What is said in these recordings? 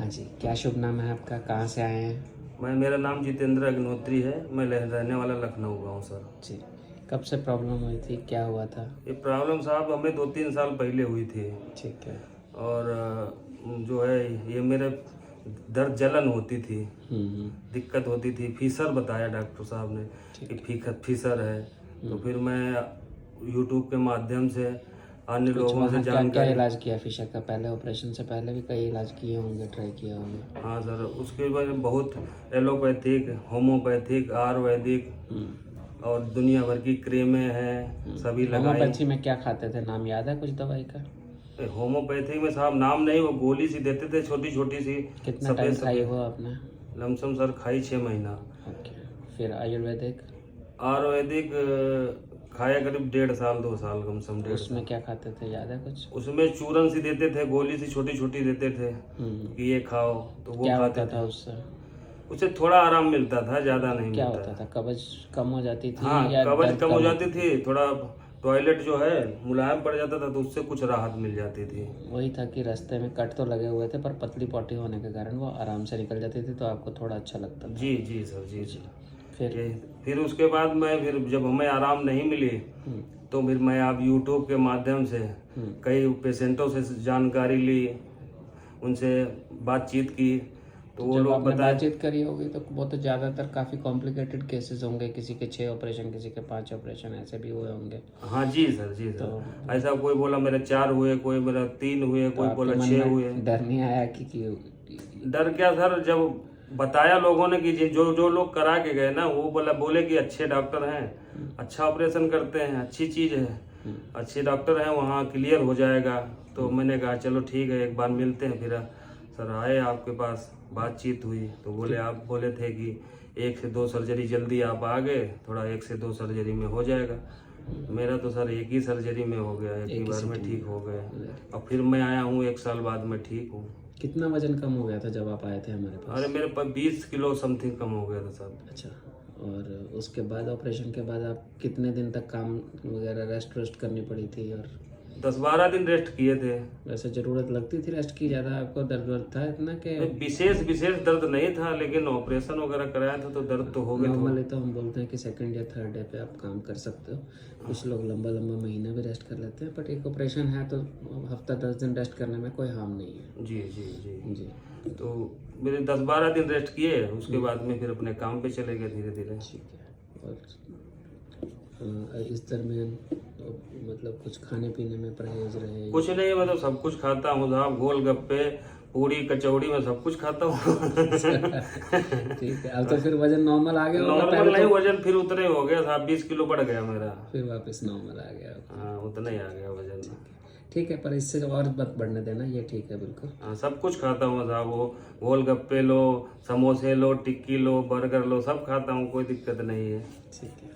हाँ जी, क्या शुभ नाम है आपका? कहाँ से आए हैं? मेरा नाम जितेंद्र अग्नोत्री है। मैं रहने वाला लखनऊ का हूँ सर। जी, कब से प्रॉब्लम हुई थी? क्या हुआ था? ये प्रॉब्लम साहब हमें 2-3 साल पहले हुई थी। ठीक है। और जो है ये मेरे दर्द जलन होती थी, हम्म। दिक्कत होती थी। फीसर बताया डॉक्टर साहब ने कि फीसर है। तो फिर मैं यूट्यूब के माध्यम से अन्य कुछ लोगों से वहाँ क्या क्या जानकारी। इलाज किया फिशर का? पहले ऑपरेशन से पहले भी कई इलाज किए होंगे, ट्राई किया होंगे। हाँ सर, उसके बाद बहुत एलोपैथिक, होम्योपैथिक, आयुर्वेदिक और दुनिया भर की क्रीमें हैं, सभी लगाई। होम्योपैथी में क्या खाते थे? नाम याद है कुछ दवाई का? होम्योपैथिक में साहब नाम नहीं, वो गोली सी देते थे, छोटी छोटी सी। कितना टाइम खाई हो आपने? लमसम सर खाई 6 महीना। ओके। फिर आयुर्वेदिक? आयुर्वेदिक खाया करीब 1.5 साल 2 साल, कम से कम 1.5 उसमें साल। क्या खाते थे, याद है कुछ? उसमें चूरन सी देते थे, गोली सी छोटी छोटी देते थे कि ये खाओ, तो वो क्या खाते होता था थे। उससे? उससे थोड़ा आराम मिलता था, ज्यादा नहीं क्या मिलता होता था। था? कब्ज कम हो जाती थी हाँ, या कब्ज दर्द कम हो जाती होती थी, थोड़ा टॉयलेट जो है मुलायम पड़ जाता था, तो उससे कुछ राहत मिल जाती थी। वही था कि रास्ते में कट तो लगे हुए थे पर पतली पॉटी होने के कारण वो आराम से निकल जाती थी, तो आपको थोड़ा अच्छा लगता था। जी जी सर, जी जी। फिर फिर उसके बाद मैं फिर जब हमें आराम नहीं मिली, तो फिर मैं आप यूट्यूब के माध्यम से कई पेशेंटों से जानकारी ली, उनसे बातचीत की, तो वो जब लोग आपने बताए। बातचीत करी होगी तो वो तो ज़्यादातर काफ़ी कॉम्प्लिकेटेड केसेस होंगे, किसी के 6 ऑपरेशन, किसी के 5 ऑपरेशन ऐसे भी हुए होंगे। हाँ जी सर, जी सर। तो ऐसा कोई बोला मेरे 4 हुए, कोई मेरा 3 हुए, कोई आपके बोला मन 6 में हुए। डर नहीं आया कि डर क्या सर, जब बताया लोगों ने कि जो जो लोग करा के गए ना, वो बोले कि अच्छे डॉक्टर हैं, अच्छा ऑपरेशन करते हैं, अच्छी चीज़ है, अच्छे डॉक्टर हैं, वहाँ क्लियर हो जाएगा। तो मैंने कहा चलो ठीक है, एक बार मिलते हैं। फिर सर आए आपके पास, बातचीत हुई, तो आप बोले थे कि 1 से 2 सर्जरी, जल्दी आप आ गए, थोड़ा 1 से 2 सर्जरी में हो जाएगा। मेरा तो सर 1 ही सर्जरी में हो गया, एक ही बार में ठीक हो गया। और फिर मैं आया हूँ 1 साल बाद, मैं ठीक हूँ। कितना वजन कम हो गया था जब आप आए थे हमारे पास? अरे मेरे पास 20 किलो समथिंग कम हो गया था साहब। अच्छा। और उसके बाद ऑपरेशन के बाद आप कितने दिन तक काम वगैरह रेस्ट करनी पड़ी थी? और 10-12 दिन रेस्ट किए थे। वैसे ज़रूरत लगती थी रेस्ट की? ज़्यादा आपको दर्द वर्द था इतना कि? विशेष विशेष दर्द नहीं था, लेकिन ऑपरेशन वगैरह कराया था तो दर्द तो हो गया। नॉर्मली तो हम बोलते हैं कि सेकंड या थर्ड डे पे आप काम कर सकते हो, कुछ लोग लंबा लंबा महीना भी रेस्ट कर लेते हैं, बट एक ऑपरेशन है तो हफ्ता 10 दिन रेस्ट करने में कोई हार्म नहीं है। जी जी जी जी। तो मेरे 10-12 दिन रेस्ट किए, उसके बाद में फिर अपने काम पे चले गए धीरे धीरे। ठीक है। और इस दरमियान मतलब कुछ खाने पीने में परहेज रहे? कुछ नहीं, मैं तो सब कुछ खाता हूँ साहब, गोलगप्पे, पूरी, कचौड़ी, में सब कुछ खाता हूँ। ठीक है। अब तो फिर वजन नॉर्मल आ गया होगा? नॉर्मल पहले नहीं, तो वजन फिर उतने हो गया साहब, 20 किलो बढ़ गया मेरा। फिर वापस नॉर्मल आ गया। हाँ, उतना ही आ गया वजन। ठीक है, पर इससे और मत बढ़ने देना, ये ठीक है बिल्कुल। हाँ, सब कुछ खाता हूँ साहब, वो गोलगप्पे लो, समोसे लो, टिक्की लो, बर्गर लो, सब खाता हूँ, कोई दिक्कत नहीं है। ठीक है।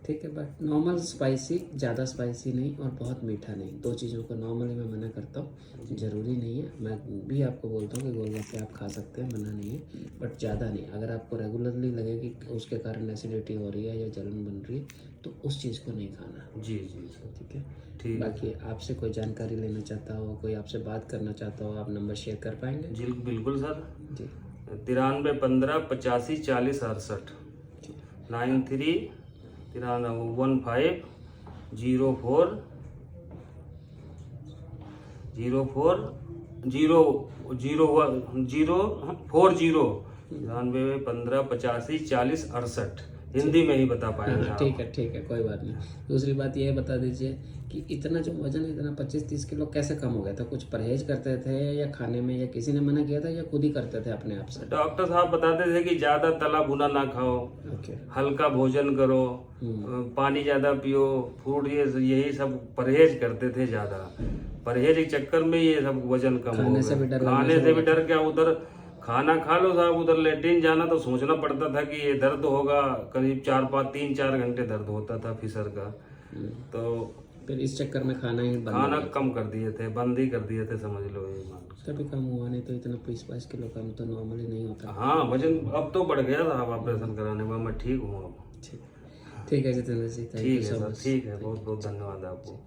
ठीक है, बट नॉर्मल स्पाइसी, ज़्यादा स्पाइसी नहीं और बहुत मीठा नहीं, 2 चीज़ों को नॉर्मली मैं मना करता हूँ। ज़रूरी नहीं है, मैं भी आपको बोलता हूँ कि गोलगप्पे आप खा सकते हैं, मना नहीं है, बट ज़्यादा नहीं। अगर आपको रेगुलरली लगे कि उसके कारण एसिडिटी हो रही है या जलन बन रही है, तो उस चीज़ को नहीं खाना। जी जी। ठीक है। ठीक। बाकी आपसे कोई जानकारी लेना चाहता हो, कोई आपसे बात करना चाहता हो, आप नंबर शेयर कर पाएंगे? जी बिल्कुल सर। जी। 93 15 85 40 68 93 15 04 04 0 0 40 93 15 85 40 68। हिंदी में ही बता पाएंगे आप। ठीक है, कोई बात नहीं। दूसरी बात ये बता दीजिए कि इतना जो वजन इतना 25-30 किलो कैसे कम हो गया था? कुछ परहेज करते थे या खाने में, या किसी ने मना किया था, या खुद ही करते थे अपने आप से? डॉक्टर साहब बताते थे कि ज्यादा तला भुना ना खाओ, ओके। हल्का भोजन करो, पानी ज्यादा पियो, फ्रूट, ये यही सब परहेज करते थे ज्यादा। परहेज के चक्कर में ये सब वजन कम हो खाने से भी गया। डर खाने से भी डर क्या, उधर खाना खा लो साहब, उधर लेटिन जाना तो सोचना पड़ता था कि ये दर्द होगा, करीब 3-4 घंटे दर्द होता था फिसर का। तो फिर इस चक्कर में खाना ही बंद? खाना कम कर दिए थे, बंद ही कर दिए थे, समझ लो ये मान। कभी कम हुआ नहीं तो इतना 20-22 किलो कम तो नॉर्मली नहीं होता। हाँ, वजन अब तो बढ़ गया था ऑपरेशन कराने में, मैं ठीक हूँ अब। ठीक है जितेंद्र जी, थैंक यू ठीक है सो सर, मच। ठीक है, बहुत बहुत धन्यवाद आपको।